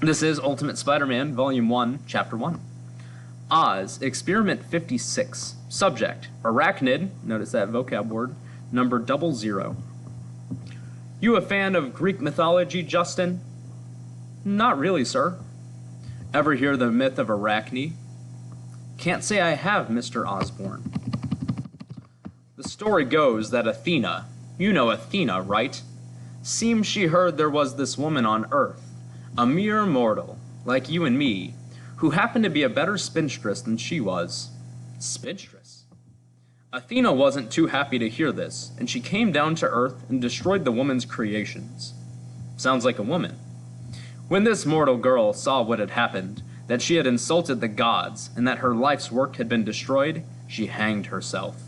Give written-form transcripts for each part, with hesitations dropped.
This is Ultimate Spider-Man, Volume 1, Chapter 1. Oz, Experiment 56. Subject, Arachnid, notice that vocab word, number 00. You a fan of Greek mythology, Justin? Not really, sir. Ever hear the myth of Arachne? Can't say I have, Mr. Osborn. The story goes that Athena, you know Athena, right? Seems she heard there was this woman on Earth, a mere mortal, like you and me, who happened to be a better spinstress than she was. Spinstress? Athena wasn't too happy to hear this, and she came down to Earth and destroyed the woman's creations. Sounds like a woman. When this mortal girl saw what had happened, that she had insulted the gods, and that her life's work had been destroyed, she hanged herself.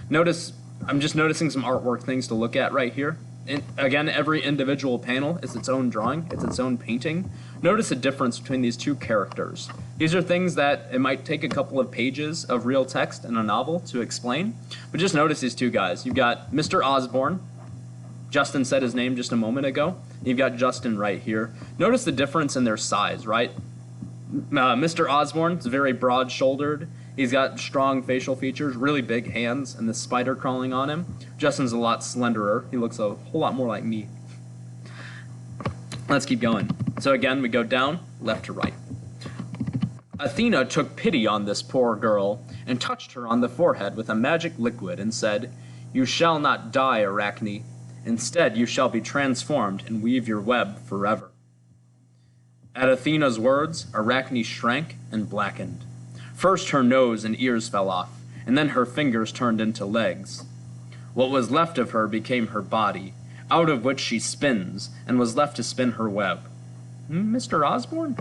Notice, I'm just noticing some artwork things to look at right here. And again, every individual panel is its own drawing, it's its own painting. Notice a difference between these two characters. These are things that it might take a couple of pages of real text in a novel to explain, but just notice these two guys. You've got Mr. Osborn. Justin said his name just a moment ago. You've got Justin right here. Notice the difference in their size, right? Mr. Osborn is very broad-shouldered. He's got strong facial features, really big hands, and the spider crawling on him. Justin's a lot slenderer. He looks a whole lot more like me. Let's keep going. So again, we go down, left to right. Athena took pity on this poor girl and touched her on the forehead with a magic liquid and said, "You shall not die, Arachne. Instead, you shall be transformed and weave your web forever." At Athena's words, Arachne shrank and blackened. First her nose and ears fell off, and then her fingers turned into legs. What was left of her became her body, out of which she spins, and was left to spin her web. Mr. Osborn?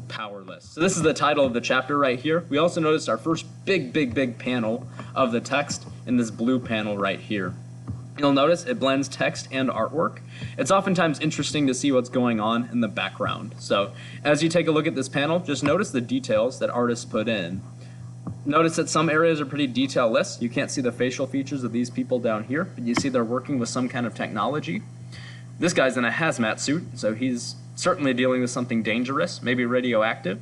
Powerless. So this is the title of the chapter right here. We also noticed our first big panel of the text in this blue panel right here. You'll notice it blends text and artwork. It's oftentimes interesting to see what's going on in the background. So as you take a look at this panel, just notice the details that artists put in. Notice that some areas are pretty detailless. You can't see the facial features of these people down here, but you see they're working with some kind of technology. This guy's in a hazmat suit, so he's certainly dealing with something dangerous, maybe radioactive.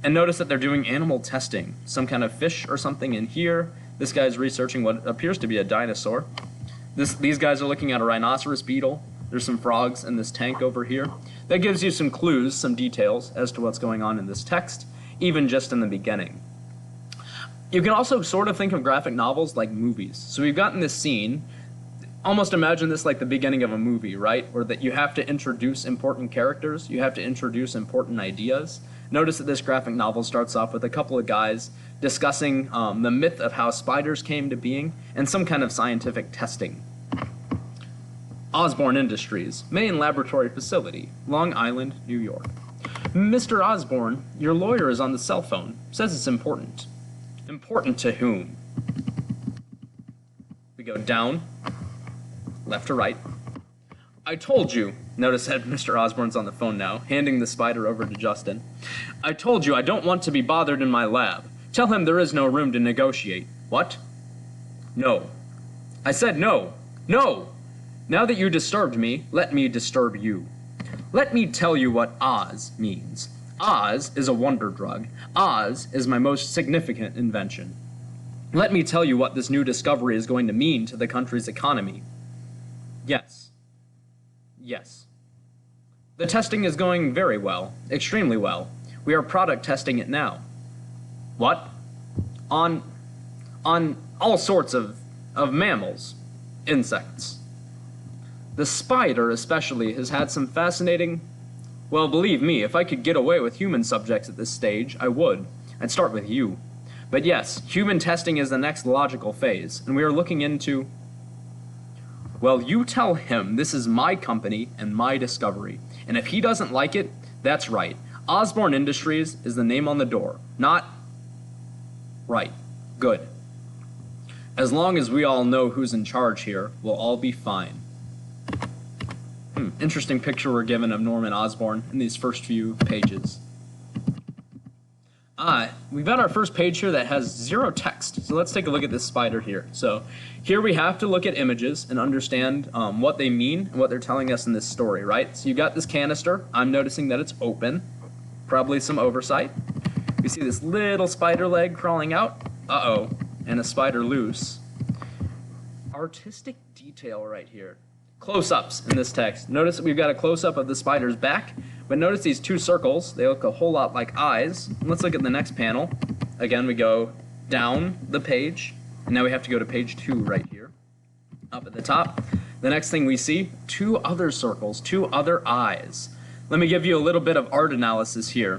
And notice that they're doing animal testing, some kind of fish or something in here. This guy's researching what appears to be a dinosaur. These guys are looking at a rhinoceros beetle. There's some frogs in this tank over here. That gives you some clues, some details as to what's going on in this text, even just in the beginning. You can also sort of think of graphic novels like movies. So we've gotten this scene. Almost imagine this like the beginning of a movie, right? Where that you have to introduce important characters, you have to introduce important ideas. Notice that this graphic novel starts off with a couple of guys discussing the myth of how spiders came to being and some kind of scientific testing. Osborne Industries, main laboratory facility, Long Island, New York. Mr. Osborn, your lawyer is on the cell phone. Says it's important. Important to whom? We go down, left to right. I told you, notice that Mr. Osborn's on the phone now, handing the spider over to Justin. I told you I don't want to be bothered in my lab. Tell him there is no room to negotiate. What? No. I said no. No! Now that you disturbed me, let me disturb you. Let me tell you what Oz means. Oz is a wonder drug. Oz is my most significant invention. Let me tell you what this new discovery is going to mean to the country's economy. Yes. Yes. The testing is going very well, extremely well. We are product testing it now. What? On all sorts of mammals, insects. The spider especially has had some fascinating... Well, believe me, if I could get away with human subjects at this stage, I would. I'd start with you. But yes, human testing is the next logical phase, and we are looking into... Well, you tell him this is my company and my discovery, and if he doesn't like it, that's right. Osborne Industries is the name on the door, not... Right. Good. As long as we all know who's in charge here, we'll all be fine. Interesting picture we're given of Norman Osborn in these first few pages. We've got our first page here that has zero text. So let's take a look at this spider here. So here we have to look at images and understand what they mean and what they're telling us in this story, right? So you got this canister. I'm noticing that it's open. Probably some oversight. We see this little spider leg crawling out. Uh-oh. And a spider loose. Artistic detail right here. Close-ups in this text. Notice that we've got a close-up of the spider's back, but notice these two circles. They look a whole lot like eyes. Let's look at the next panel. Again, we go down the page, and now we have to go to page 2 right here. Up at the top, the next thing we see, 2 other circles, 2 other eyes. Let me give you a little bit of art analysis here.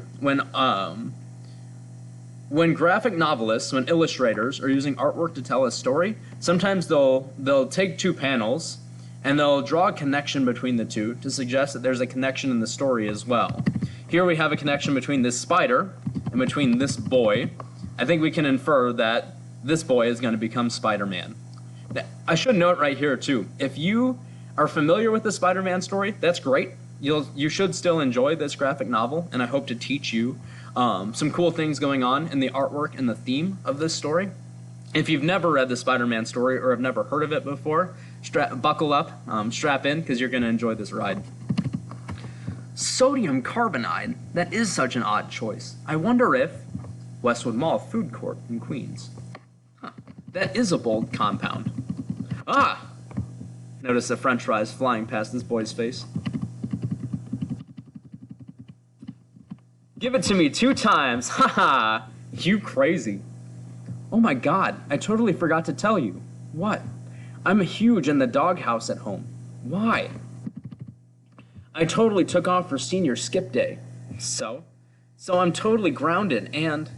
When graphic novelists, when illustrators are using artwork to tell a story, sometimes they'll take 2 panels, and they'll draw a connection between the 2 to suggest that there's a connection in the story as well. Here we have a connection between this spider and between this boy. I think we can infer that this boy is going to become Spider-Man. Now, I should note right here too, if you are familiar with the Spider-Man story, that's great. You should still enjoy this graphic novel, and I hope to teach you some cool things going on in the artwork and the theme of this story. If you've never read the Spider-Man story or have never heard of it before, buckle up, strap in, because you're going to enjoy this ride. Sodium carbonide. That is such an odd choice. I wonder if Westwood Mall Food Court in Queens. Huh. That is a bold compound. Ah! Notice the french fries flying past this boy's face. Give it to me 2 times. Haha! You crazy. Oh my god, I totally forgot to tell you. What? I'm huge in the doghouse at home. Why? I totally took off for senior skip day. So I'm totally grounded and...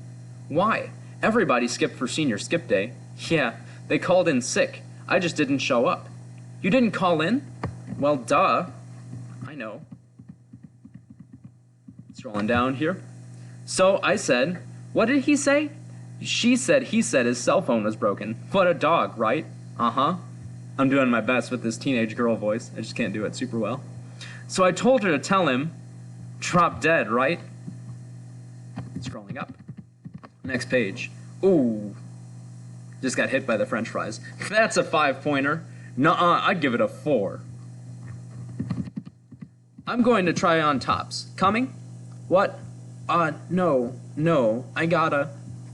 Why? Everybody skipped for senior skip day. Yeah, they called in sick. I just didn't show up. You didn't call in? Well, duh. I know. Scrolling down here. So I said, what did he say? She said he said his cell phone was broken. What a dog, right? Uh-huh. I'm doing my best with this teenage girl voice. I just can't do it super well. So I told her to tell him, drop dead, right? Scrolling up. Next page. Ooh. Just got hit by the french fries. That's a 5-pointer. Nuh-uh, I'd give it a 4. I'm going to try on tops. Coming? What? No, I gotta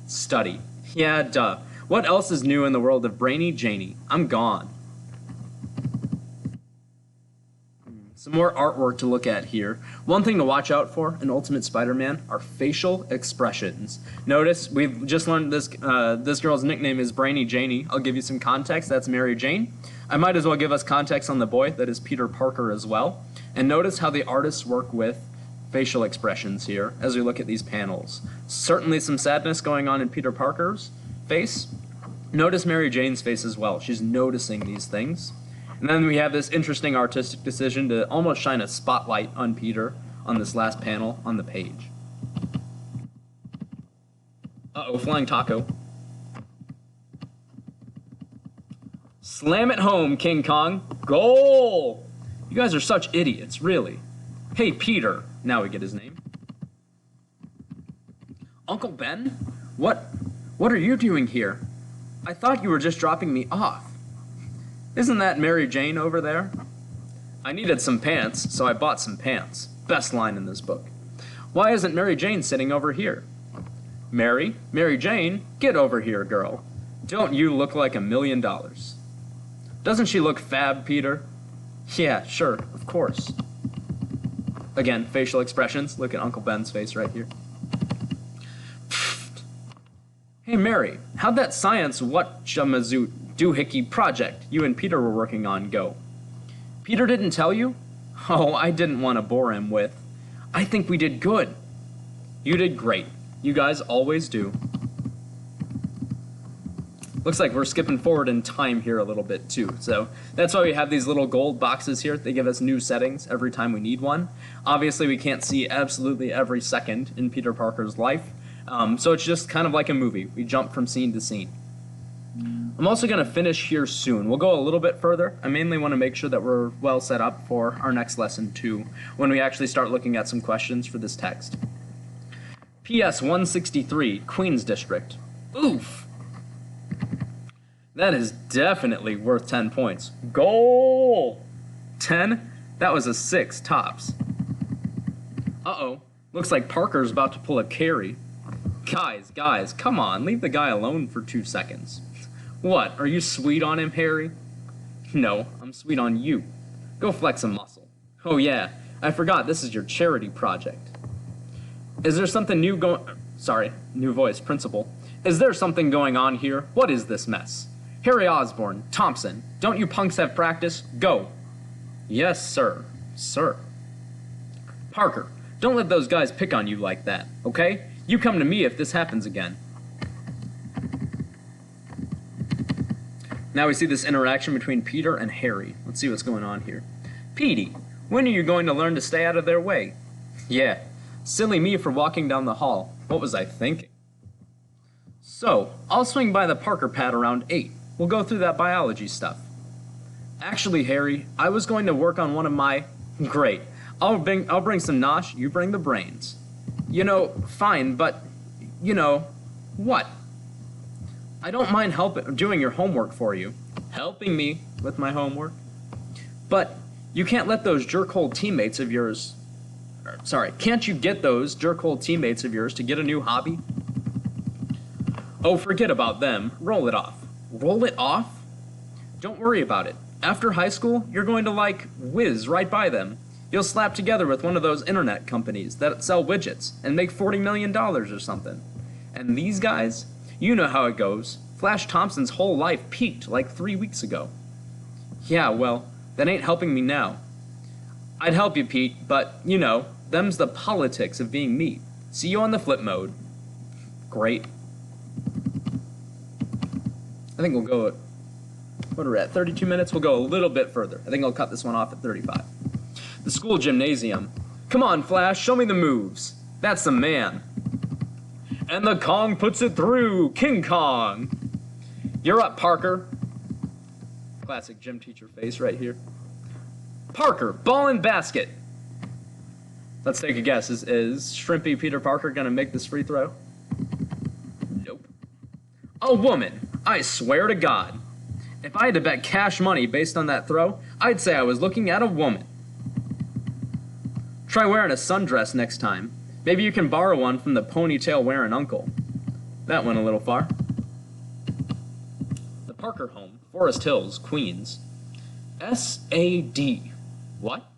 study. Yeah, duh. What else is new in the world of Brainy Janie? I'm gone. Some more artwork to look at here. One thing to watch out for in Ultimate Spider-Man are facial expressions. Notice we've just learned this girl's nickname is Brainy Janie. I'll give you some context. That's Mary Jane. I might as well give us context on the boy. That is Peter Parker as well. And notice how the artists work with facial expressions here as we look at these panels. Certainly some sadness going on in Peter Parker's face. Notice Mary Jane's face as well. She's noticing these things. And then we have this interesting artistic decision to almost shine a spotlight on Peter on this last panel on the page. Uh-oh, flying taco. Slam it home, King Kong. Goal! You guys are such idiots, really. Hey, Peter. Now we get his name. Uncle Ben? What are you doing here? I thought you were just dropping me off. Isn't that Mary Jane over there? I needed some pants, so I bought some pants. Best line in this book. Why isn't Mary Jane sitting over here? Mary Jane, get over here, girl. Don't you look like $1 million? Doesn't she look fab, Peter? Yeah, sure, of course. Again, facial expressions. Look at Uncle Ben's face right here. Hey, Mary, how'd that science whatchamazoot doohickey project you and Peter were working on go? Peter didn't tell you? Oh, I didn't want to bore him with. I think we did good. You did great. You guys always do. Looks like we're skipping forward in time here a little bit too. So that's why we have these little gold boxes here. They give us new settings every time we need one. Obviously, we can't see absolutely every second in Peter Parker's life. So it's just kind of like a movie. We jump from scene to scene. I'm also going to finish here soon. We'll go a little bit further. I mainly want to make sure that we're well set up for our next lesson too, when we actually start looking at some questions for this text. PS 163, Queens District. Oof! That is definitely worth 10 points. Goal! 10? That was a 6 tops. Uh-oh. Looks like Parker's about to pull a carry. Guys, come on, leave the guy alone for 2 seconds. What, are you sweet on him, Harry? No, I'm sweet on you. Go flex a muscle. Oh yeah, I forgot this is your charity project. Is there something new new voice, principal. Is there something going on here? What is this mess? Harry Osborn, Thompson, don't you punks have practice? Go. Yes, sir. Sir. Parker, don't let those guys pick on you like that, okay? You come to me if this happens again. Now we see this interaction between Peter and Harry. Let's see what's going on here. Petey, when are you going to learn to stay out of their way? Yeah, silly me for walking down the hall. What was I thinking? So, I'll swing by the Parker pad around 8. We'll go through that biology stuff. Actually, Harry, I was going to work on one of my... Great. I'll bring some nosh, you bring the brains. You know, fine, but... You know... What? I don't mind doing your homework for you. Helping me with my homework. But you can't let those jerk-hole teammates of yours... can't you get those jerk-hole teammates of yours to get a new hobby? Oh, forget about them. Roll it off. Roll it off? Don't worry about it. After high school, you're going to, whiz right by them. You'll slap together with one of those internet companies that sell widgets and make $40 million or something. And these guys, you know how it goes. Flash Thompson's whole life peaked 3 weeks ago. Yeah, well, that ain't helping me now. I'd help you, Pete, but, you know, them's the politics of being me. See you on the flip mode. Great. I think we'll go at, what are we at, 32 minutes? We'll go a little bit further. I think I'll cut this one off at 35. The school gymnasium. Come on, Flash, show me the moves. That's the man. And the Kong puts it through. King Kong. You're up, Parker. Classic gym teacher face right here. Parker, ball and basket. Let's take a guess. Is Shrimpy Peter Parker going to make this free throw? Nope. A woman. I swear to God. If I had to bet cash money based on that throw, I'd say I was looking at a woman. Try wearing a sundress next time. Maybe you can borrow one from the ponytail-wearing uncle. That went a little far. The Parker home, Forest Hills, Queens. SAD. What?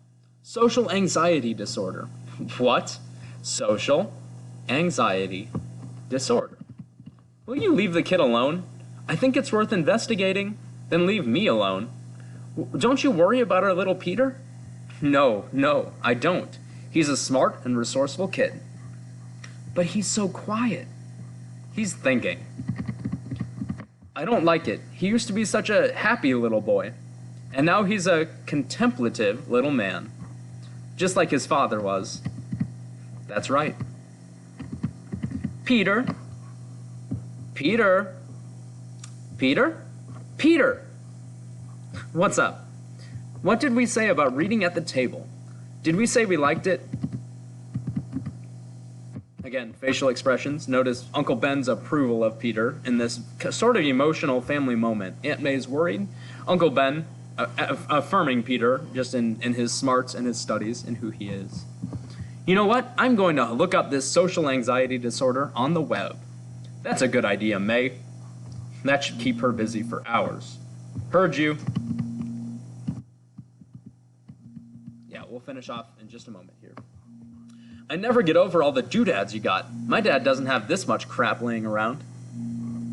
Social anxiety disorder. What? Social anxiety disorder. Will you leave the kid alone? I think it's worth investigating. Then leave me alone. Don't you worry about our little Peter? No, I don't. He's a smart and resourceful kid. But he's so quiet. He's thinking. I don't like it. He used to be such a happy little boy. And now he's a contemplative little man. Just like his father was. That's right. Peter? Peter? Peter? Peter! What's up? What did we say about reading at the table? Did we say we liked it? Again, facial expressions. Notice Uncle Ben's approval of Peter in this sort of emotional family moment. Aunt May's worried. Uncle Ben affirming Peter just in his smarts and his studies and who he is. You know what? I'm going to look up this social anxiety disorder on the web. That's a good idea, May. That should keep her busy for hours. Heard you. Yeah, we'll finish off in just a moment here. I never get over all the doodads you got. My dad doesn't have this much crap laying around.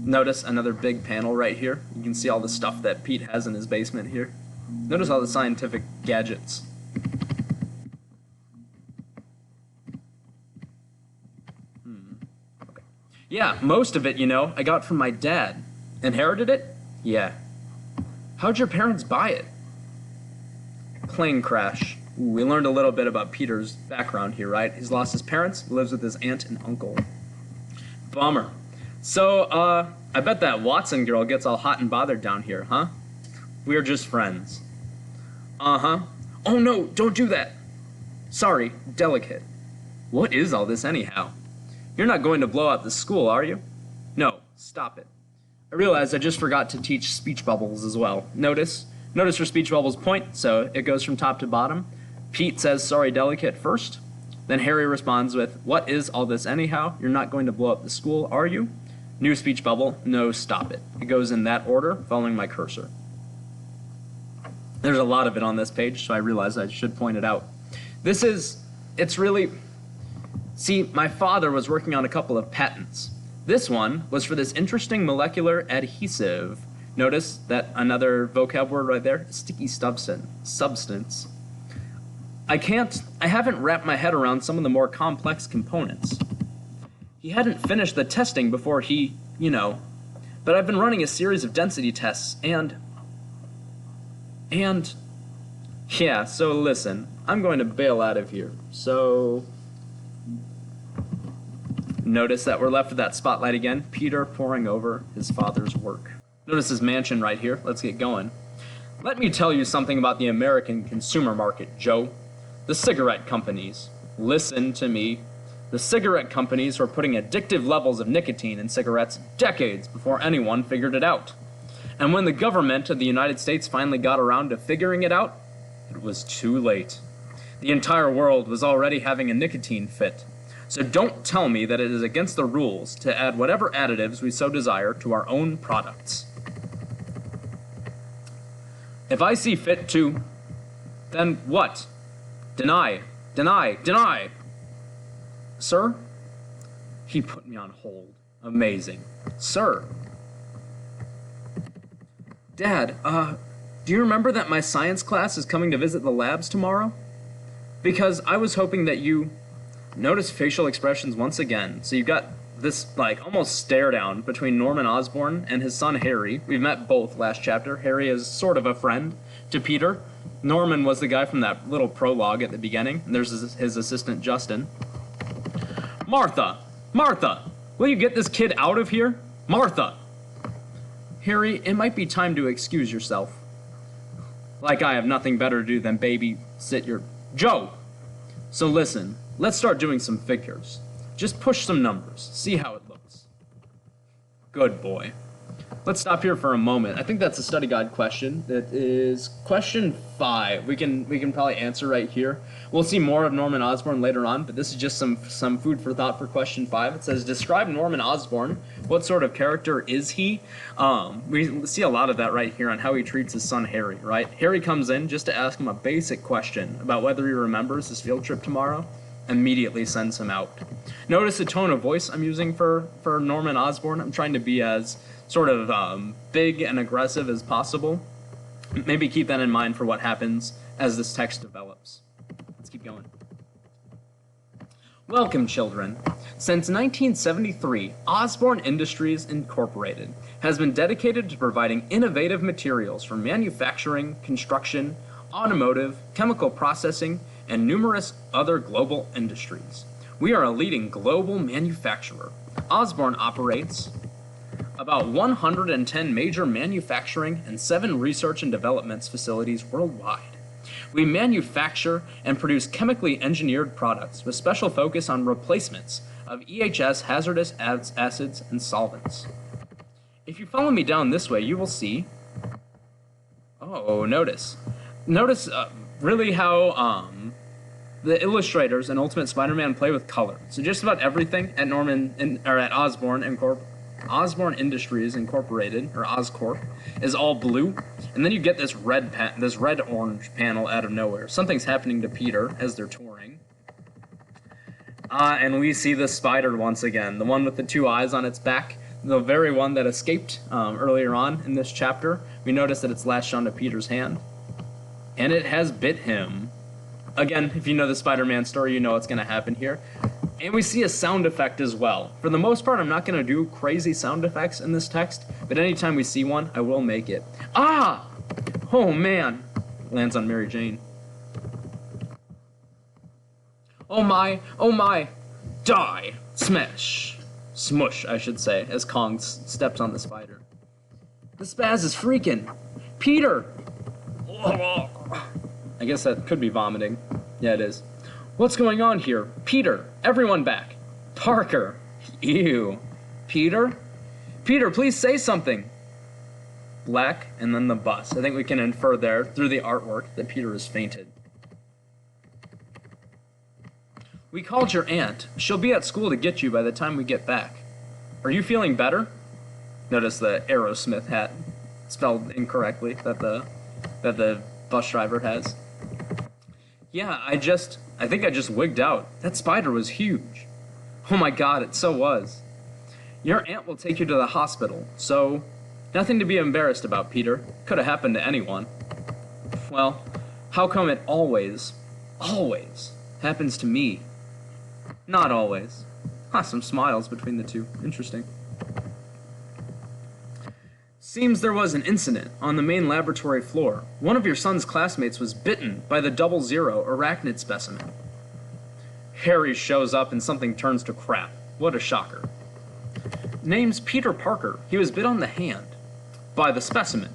Notice another big panel right here. You can see all the stuff that Pete has in his basement here. Notice all the scientific gadgets. Okay. Yeah, most of it, you know, I got from my dad. Inherited it? Yeah. How'd your parents buy it? Plane crash. Ooh, we learned a little bit about Peter's background here, right? He's lost his parents, lives with his aunt and uncle. Bummer. So, I bet that Watson girl gets all hot and bothered down here, huh? We're just friends. Uh-huh. Oh no, don't do that. Sorry, delicate. What is all this anyhow? You're not going to blow up the school, are you? No, stop it. I realized I just forgot to teach speech bubbles as well. Notice your speech bubbles point, so it goes from top to bottom. Pete says, sorry, delicate, first. Then Harry responds with, what is all this anyhow? You're not going to blow up the school, are you? New speech bubble, no, stop it. It goes in that order, following my cursor. There's a lot of it on this page, so I realized I should point it out. See, my father was working on a couple of patents. This one was for this interesting molecular adhesive. Notice that another vocab word right there, sticky substance. I haven't wrapped my head around some of the more complex components. He hadn't finished the testing before but I've been running a series of density tests and yeah, so listen, I'm going to bail out of here. So notice that we're left with that spotlight again, Peter poring over his father's work. Notice his mansion right here. Let's get going. Let me tell you something about the American consumer market, Joe. The cigarette companies. Listen to me. The cigarette companies were putting addictive levels of nicotine in cigarettes decades before anyone figured it out. And when the government of the United States finally got around to figuring it out, it was too late. The entire world was already having a nicotine fit. So don't tell me that it is against the rules to add whatever additives we so desire to our own products. If I see fit to, then what? Deny. Sir? He put me on hold. Amazing. Sir. Dad, do you remember that my science class is coming to visit the labs tomorrow? Because I was hoping that you... Notice facial expressions once again. So you've got this, almost stare down between Norman Osborn and his son Harry. We've met both last chapter. Harry is sort of a friend to Peter. Norman was the guy from that little prologue at the beginning. And there's his assistant, Justin. Martha! Will you get this kid out of here? Martha! Harry, it might be time to excuse yourself. Like I have nothing better to do than babysit your... Joe! So listen, let's start doing some figures. Just push some numbers, see how it looks. Good boy. Let's stop here for a moment. I think that's a study guide question. That is question 5. We can probably answer right here. We'll see more of Norman Osborn later on, but this is just some food for thought for question 5. It says, describe Norman Osborn. What sort of character is he? We see a lot of that right here on how he treats his son Harry, right? Harry comes in just to ask him a basic question about whether he remembers his field trip tomorrow. Immediately sends him out. Notice the tone of voice I'm using for Norman Osborn. I'm trying to be as sort of big and aggressive as possible. Maybe keep that in mind for what happens as this text develops. Let's keep going. Welcome, children. Since 1973, Osborne Industries Incorporated has been dedicated to providing innovative materials for manufacturing, construction, automotive, chemical processing, and numerous other global industries. We are a leading global manufacturer. Osborne operates about 110 major manufacturing and 7 research and development facilities worldwide. We manufacture and produce chemically engineered products with special focus on replacements of EHS hazardous acids and solvents. If you follow me down this way, you will see... Notice really how the illustrators in Ultimate Spider-Man play with color. So just about everything at Osborne Industries Incorporated, or Oscorp, is all blue, and then you get this red-orange panel out of nowhere. Something's happening to Peter as they're touring. And we see the spider once again, the one with the 2 eyes on its back, the very one that escaped earlier on in this chapter. We notice that it's latched onto Peter's hand, and it has bit him. Again, if you know the Spider-Man story, you know what's going to happen here. And we see a sound effect as well. For the most part, I'm not going to do crazy sound effects in this text, but anytime we see one, I will make it. Ah! Oh, man. Lands on Mary Jane. Oh, my. Die. Smash. Smush, I should say, as Kong steps on the spider. The spaz is freaking. Peter! I guess that could be vomiting. Yeah, it is. What's going on here? Peter, everyone back. Parker. Ew. Peter? Peter, please say something. Black, and then the bus. I think we can infer there, through the artwork, that Peter has fainted. We called your aunt. She'll be at school to get you by the time we get back. Are you feeling better? Notice the Aerosmith hat spelled incorrectly that the bus driver has. Yeah, I think I just wigged out. That spider was huge. Oh my god, it so was. Your aunt will take you to the hospital, so nothing to be embarrassed about, Peter. Could have happened to anyone. Well, how come it always happens to me? Not always. Some smiles between the two. Interesting. Seems there was an incident on the main laboratory floor. One of your son's classmates was bitten by the 00 arachnid specimen. Harry shows up and something turns to crap. What a shocker. Name's Peter Parker. He was bit on the hand. By the specimen.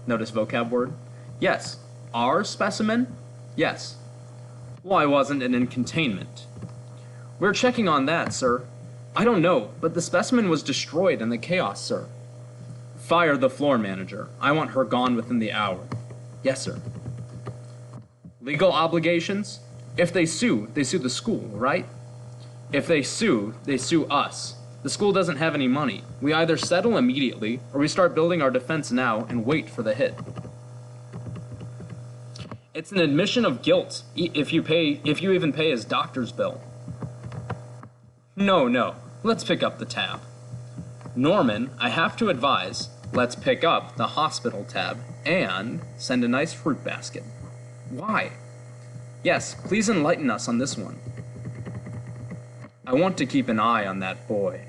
Notice vocab word. Yes. Our specimen? Yes. Why wasn't it in containment? We're checking on that, sir. I don't know, but the specimen was destroyed in the chaos, sir. Fire the floor manager. I want her gone within the hour. Yes, sir. Legal obligations? If they sue the school, right? If they sue us. The school doesn't have any money. We either settle immediately, or we start building our defense now and wait for the hit. It's an admission of guilt if you even pay his doctor's bill. No. Let's pick up the tab. Norman, I have to advise, let's pick up the hospital tab and send a nice fruit basket. Why? Yes, please enlighten us on this one. I want to keep an eye on that boy.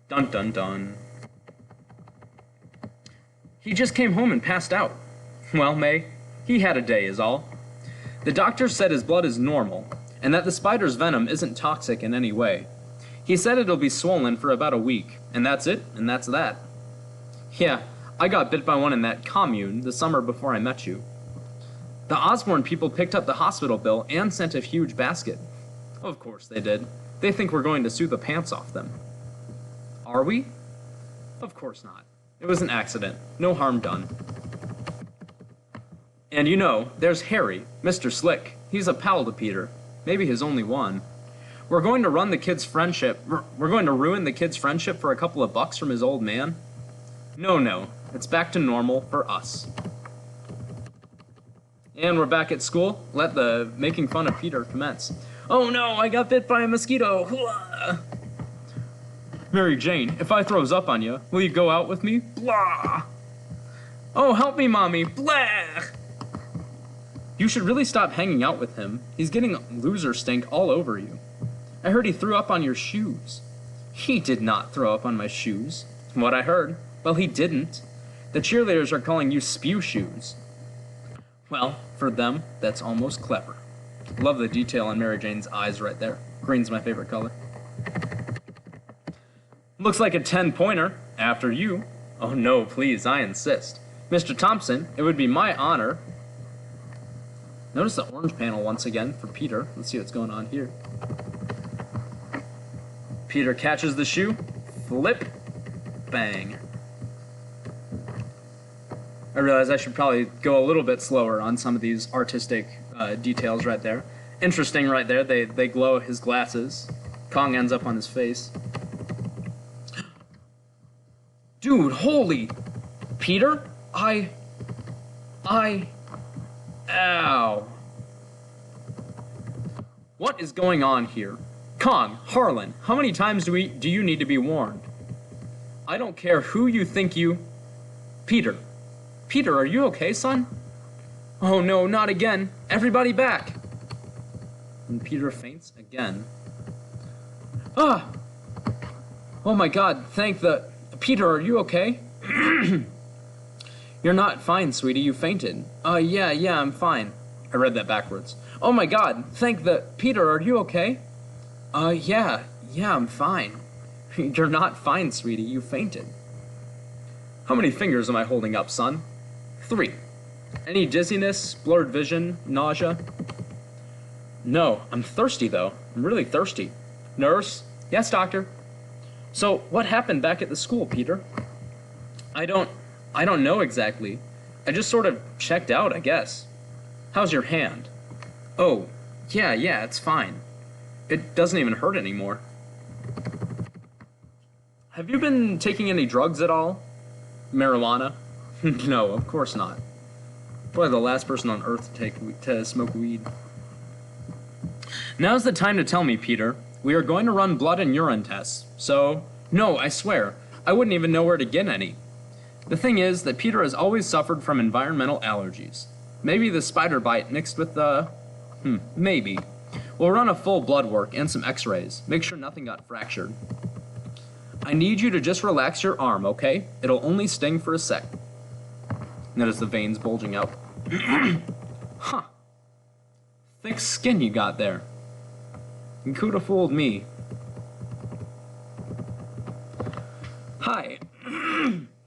Dun dun dun. He just came home and passed out. Well, May, he had a day is all. The doctor said his blood is normal, and that the spider's venom isn't toxic in any way. He said it'll be swollen for about a week, and that's it, and that's that. Yeah, I got bit by one in that commune the summer before I met you. The Osborn people picked up the hospital bill and sent a huge basket. Of course they did. They think we're going to sue the pants off them. Are we? Of course not. It was an accident. No harm done. And you know, there's Harry, Mr. Slick. He's a pal to Peter. Maybe his only one. We're going to ruin the kid's friendship for a couple of bucks from his old man? No. It's back to normal for us. And we're back at school. Let the making fun of Peter commence. Oh no, I got bit by a mosquito. Hooah! Mary Jane, if I throws up on you, will you go out with me? Blah! Oh, help me, Mommy. Blah! You should really stop hanging out with him. He's getting loser stink all over you. I heard he threw up on your shoes. He did not throw up on my shoes. What I heard. Well, he didn't. The cheerleaders are calling you spew shoes. Well, for them, that's almost clever. Love the detail on Mary Jane's eyes right there. Green's my favorite color. Looks like a 10-pointer. After you. Oh no, please, I insist. Mr. Thompson, it would be my honor. Notice the orange panel once again for Peter. Let's see what's going on here. Peter catches the shoe. Flip. Bang. I realize I should probably go a little bit slower on some of these artistic details right there. Interesting right there. They glow his glasses. Kong ends up on his face. Dude, holy... Peter? Ow. What is going on here? Kong, Harlan, how many times do you need to be warned? I don't care who you think you... Peter, are you okay, son? Oh no, not again. Everybody back. And Peter faints again. Ah! Oh my god, thank the... Peter, are you okay? You're not fine, sweetie, you fainted. Yeah, I'm fine. I read that backwards. Oh my god, thank the... Peter, are you okay? Yeah, I'm fine. You're not fine, sweetie, you fainted. How many fingers am I holding up, son? 3. Any dizziness, blurred vision, nausea? No, I'm thirsty though. I'm really thirsty. Nurse? Yes, doctor? So, what happened back at the school, Peter? I don't know exactly. I just sort of checked out, I guess. How's your hand? Oh, yeah, it's fine. It doesn't even hurt anymore. Have you been taking any drugs at all? Marijuana? No, of course not. Probably the last person on Earth to smoke weed. Now's the time to tell me, Peter. We are going to run blood and urine tests. So, no, I swear, I wouldn't even know where to get any. The thing is that Peter has always suffered from environmental allergies. Maybe the spider bite mixed with the... maybe. We'll run a full blood work and some x-rays. Make sure nothing got fractured. I need you to just relax your arm, okay? It'll only sting for a sec. Notice the veins bulging out. Huh. Thick skin you got there. You could have fooled me. Hi.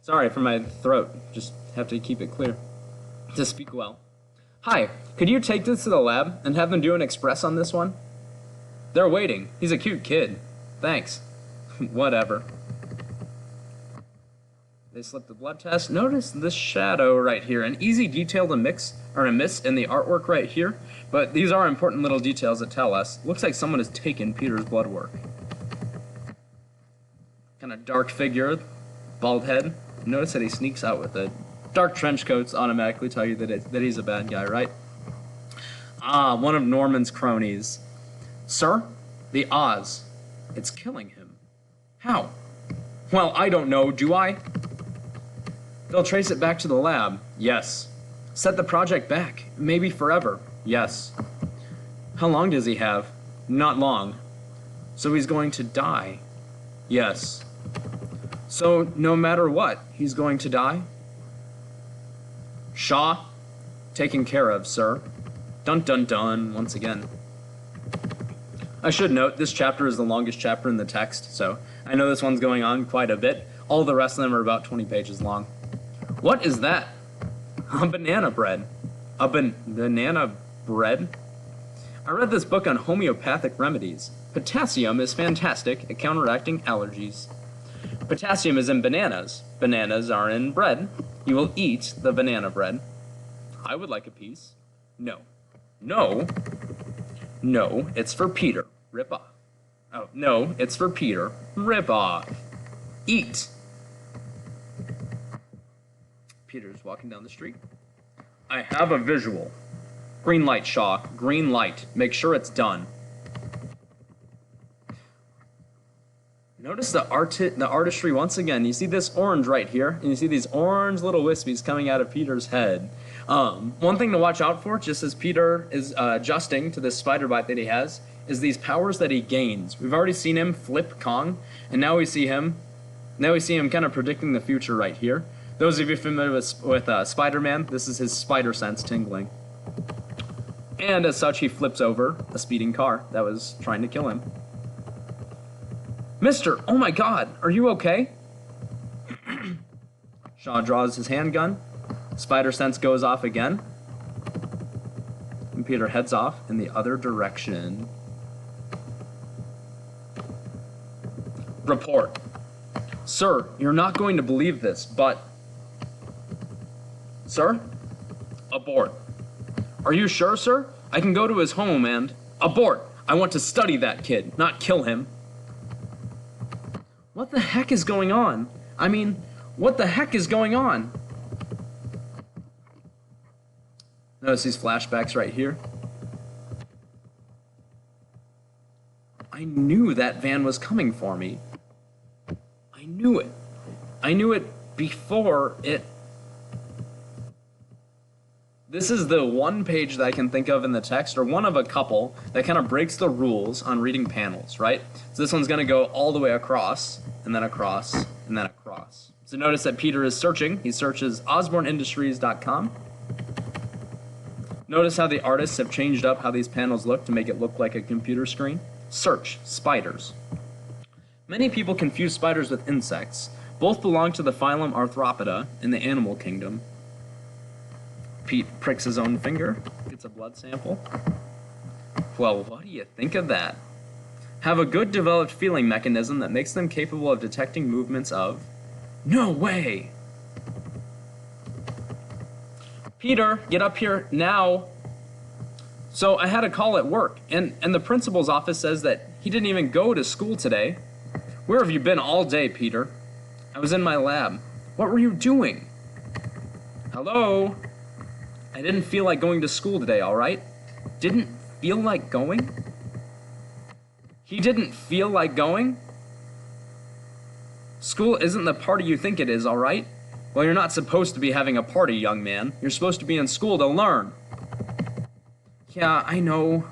Sorry for my throat. Just have to keep it clear. To speak well. Hi, could you take this to the lab and have them do an express on this one? They're waiting. He's a cute kid. Thanks. Whatever. They slipped the blood test. Notice this shadow right here. An easy detail to miss in the artwork right here, but these are important little details that tell us. Looks like someone has taken Peter's blood work. Kind of dark figure, bald head. Notice that he sneaks out with it. Dark trench coats automatically tell you that he's a bad guy, right? One of Norman's cronies. Sir, the Oz. It's killing him. How? Well, I don't know, do I? They'll trace it back to the lab. Yes. Set the project back. Maybe forever. Yes. How long does he have? Not long. So he's going to die. Yes. So no matter what, he's going to die? Shaw? Taken care of, sir. Dun dun dun, once again. I should note, this chapter is the longest chapter in the text, so I know this one's going on quite a bit. All the rest of them are about 20 pages long. What is that? A banana bread. A banana bread? I read this book on homeopathic remedies. Potassium is fantastic at counteracting allergies. Potassium is in bananas. Bananas are in bread. You will eat the banana bread. I would like a piece. No. No. No, it's for Peter. Rip off. Oh, no, it's for Peter. Rip off. Eat. Peter's walking down the street. I have a visual. Green light, Shaw. Green light. Make sure it's done. Notice the artistry once again. You see this orange right here, and you see these orange little wispies coming out of Peter's head. One thing to watch out for, just as Peter is adjusting to this spider bite that he has, is these powers that he gains. We've already seen him flip Kong, and now we see him kind of predicting the future right here. Those of you familiar with Spider-Man, this is his spider sense tingling. And as such, he flips over a speeding car that was trying to kill him. Mister, oh my god, are you okay? Shaw draws his handgun. Spider sense goes off again. And Peter heads off in the other direction. Report. Sir, you're not going to believe this, but... Sir? Abort. Are you sure, sir? I can go to his home and... Abort! I want to study that kid, not kill him. What the heck is going on? I mean, what the heck is going on? Notice these flashbacks right here. I knew that van was coming for me. I knew it. I knew it before it... This is the one page that I can think of in the text, or one of a couple, that kind of breaks the rules on reading panels, right? So this one's going to go all the way across, and then across, and then across. So notice that Peter is searching. He searches osborneindustries.com. Notice how the artists have changed up how these panels look to make it look like a computer screen. Search, spiders. Many people confuse spiders with insects. Both belong to the phylum Arthropoda in the animal kingdom. Pete pricks his own finger, gets a blood sample. Well, what do you think of that? have a good developed feeling mechanism that makes them capable of detecting movements of... No way! Peter, get up here now. So I had a call at work, and the principal's office says that he didn't even go to school today. Where have you been all day, Peter? I was in my lab. What were you doing? Hello? I didn't feel like going to school today, all right? Didn't feel like going? He didn't feel like going? School isn't the party you think it is, all right? Well, you're not supposed to be having a party, young man. You're supposed to be in school to learn. Yeah, I know.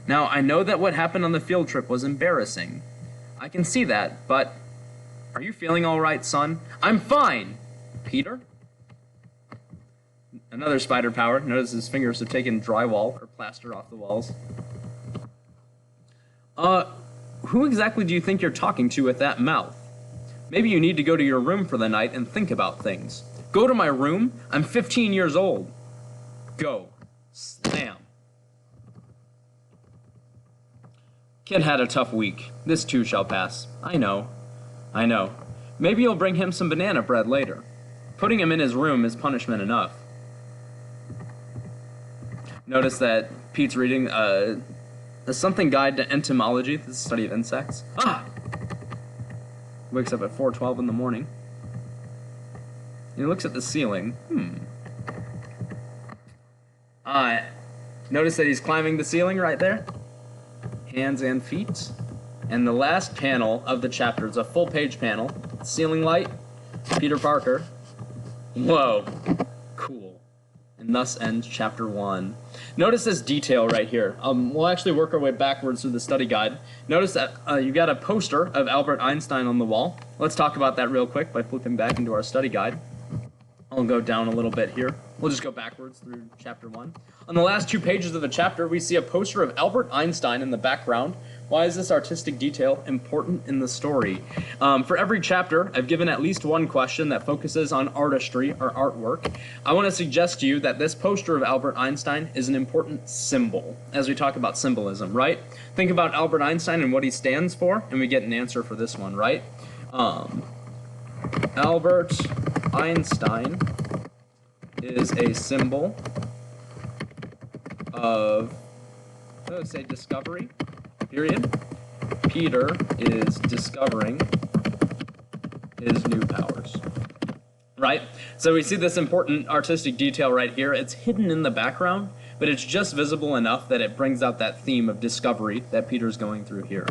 Now, I know that what happened on the field trip was embarrassing. I can see that, but... Are you feeling all right, son? I'm fine! Peter? Another spider power. Notice his fingers have taken drywall or plaster off the walls. Who exactly do you think you're talking to with that mouth? Maybe you need to go to your room for the night and think about things. Go to my room? I'm 15 years old. Go. Slam. Kid had a tough week. This too shall pass. I know. Maybe you'll bring him some banana bread later. Putting him in his room is punishment enough. Notice that Pete's reading a something guide to entomology, the study of insects. Wakes up at 4:12 in the morning. He looks at the ceiling. Notice that he's climbing the ceiling right there. Hands and feet. And the last panel of the chapter is a full-page panel. Ceiling light. Peter Parker. Whoa. Cool. And thus ends chapter 1. Notice this detail right here. We'll actually work our way backwards through the study guide. Notice that you've got a poster of Albert Einstein on the wall. Let's talk about that real quick by flipping back into our study guide. I'll go down a little bit here. We'll just go backwards through chapter 1. On the last 2 pages of the chapter, we see a poster of Albert Einstein in the background. Why is this artistic detail important in the story? For every chapter, I've given at least one question that focuses on artistry or artwork. I want to suggest to you that this poster of Albert Einstein is an important symbol as we talk about symbolism, right? Think about Albert Einstein and what he stands for, and we get an answer for this one, right? Albert Einstein is a symbol of, let's say, discovery. Period. Peter is discovering his new powers. Right? So we see this important artistic detail right here. It's hidden in the background, but it's just visible enough that it brings out that theme of discovery that Peter's going through here.